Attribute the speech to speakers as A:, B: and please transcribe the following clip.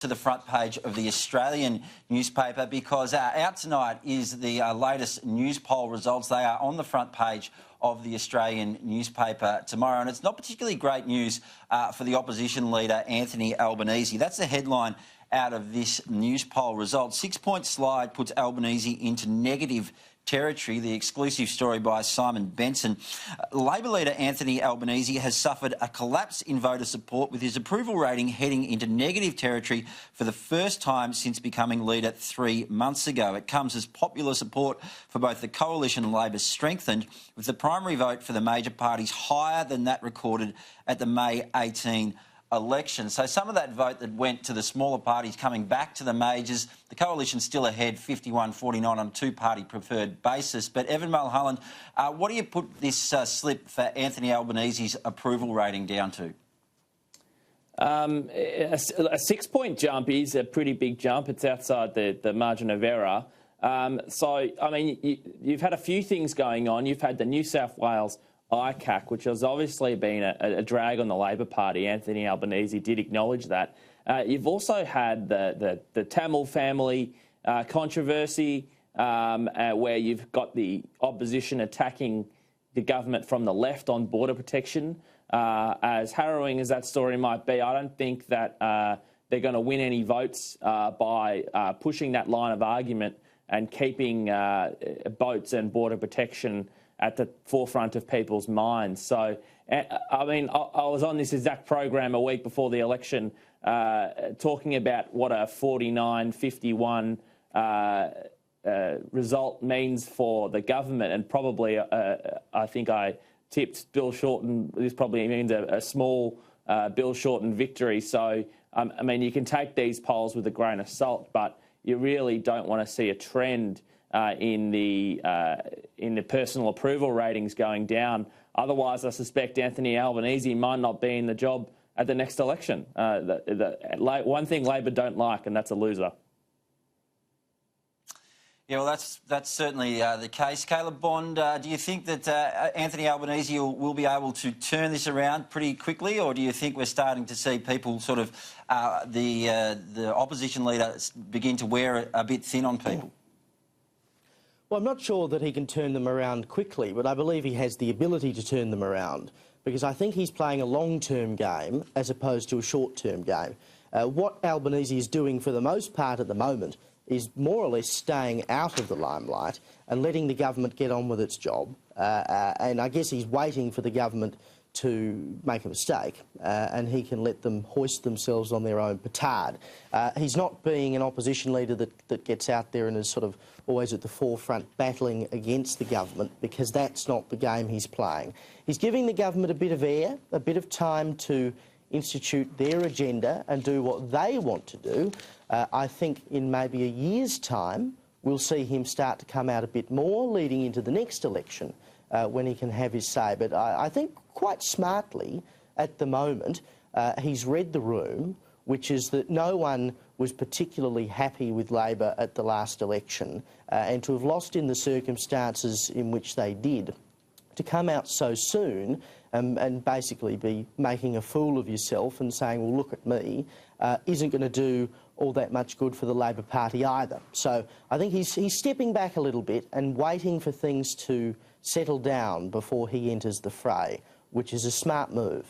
A: to the front page of the Australian newspaper because out tonight is the latest news poll results. They are on the front page of the Australian newspaper tomorrow, and it's not particularly great news for the opposition leader, Anthony Albanese. That's the headline out of this news poll result. 6-point slide puts Albanese into negative territory. The exclusive story by Simon Benson. Labor leader Anthony Albanese has suffered a collapse in voter support, with his approval rating heading into negative territory for the first time since becoming leader 3 months ago. It comes as popular support for both the Coalition and Labor strengthened, with the primary vote for the major parties higher than that recorded at the May 18 election. So some of that vote that went to the smaller parties coming back to the majors, the Coalition still ahead 51-49 on a two-party preferred basis. But Evan Mulholland, what do you put this slip for Anthony Albanese's approval rating down to?
B: A 6-point jump is a pretty big jump. It's outside the margin of error. So, I mean, you've had a few things going on. You've had the New South Wales ICAC, which has obviously been a drag on the Labor Party. Anthony Albanese did acknowledge that. You've also had the Tamil family controversy, where you've got the opposition attacking the government from the left on border protection. As harrowing as that story might be, I don't think that they're going to win any votes by pushing that line of argument and keeping boats and border protection at the forefront of people's minds. So, I mean, I was on this exact program a week before the election talking about what a 49-51 result means for the government, and probably I think I tipped Bill Shorten. This probably means a small Bill Shorten victory. So, I mean, you can take these polls with a grain of salt, but you really don't want to see a trend in the personal approval ratings going down. Otherwise, I suspect Anthony Albanese might not be in the job at the next election. One thing Labor don't like, and that's a loser.
A: Yeah, well, that's certainly the case. Caleb Bond, do you think that Anthony Albanese will be able to turn this around pretty quickly, or do you think we're starting to see people sort of the opposition leader begin to wear a bit thin on people?
C: Well, I'm not sure that he can turn them around quickly, but I believe he has the ability to turn them around, because I think he's playing a long-term game as opposed to a short-term game. What Albanese is doing for the most part at the moment is more or less staying out of the limelight and letting the government get on with its job. And I guess he's waiting for the government to make a mistake, and he can let them hoist themselves on their own petard. He's not being an opposition leader that gets out there and is sort of always at the forefront battling against the government, because that's not the game he's playing. He's giving the government a bit of air, a bit of time to institute their agenda and do what they want to do. I think in maybe a year's time we'll see him start to come out a bit more leading into the next election, when he can have his say. But I think quite smartly at the moment he's read the room, which is that no one was particularly happy with Labor at the last election, and to have lost in the circumstances in which they did, to come out so soon and basically be making a fool of yourself and saying, well, look at me, isn't going to do all that much good for the Labor Party either. So I think he's stepping back a little bit and waiting for things to settle down before he enters the fray, which is a smart move.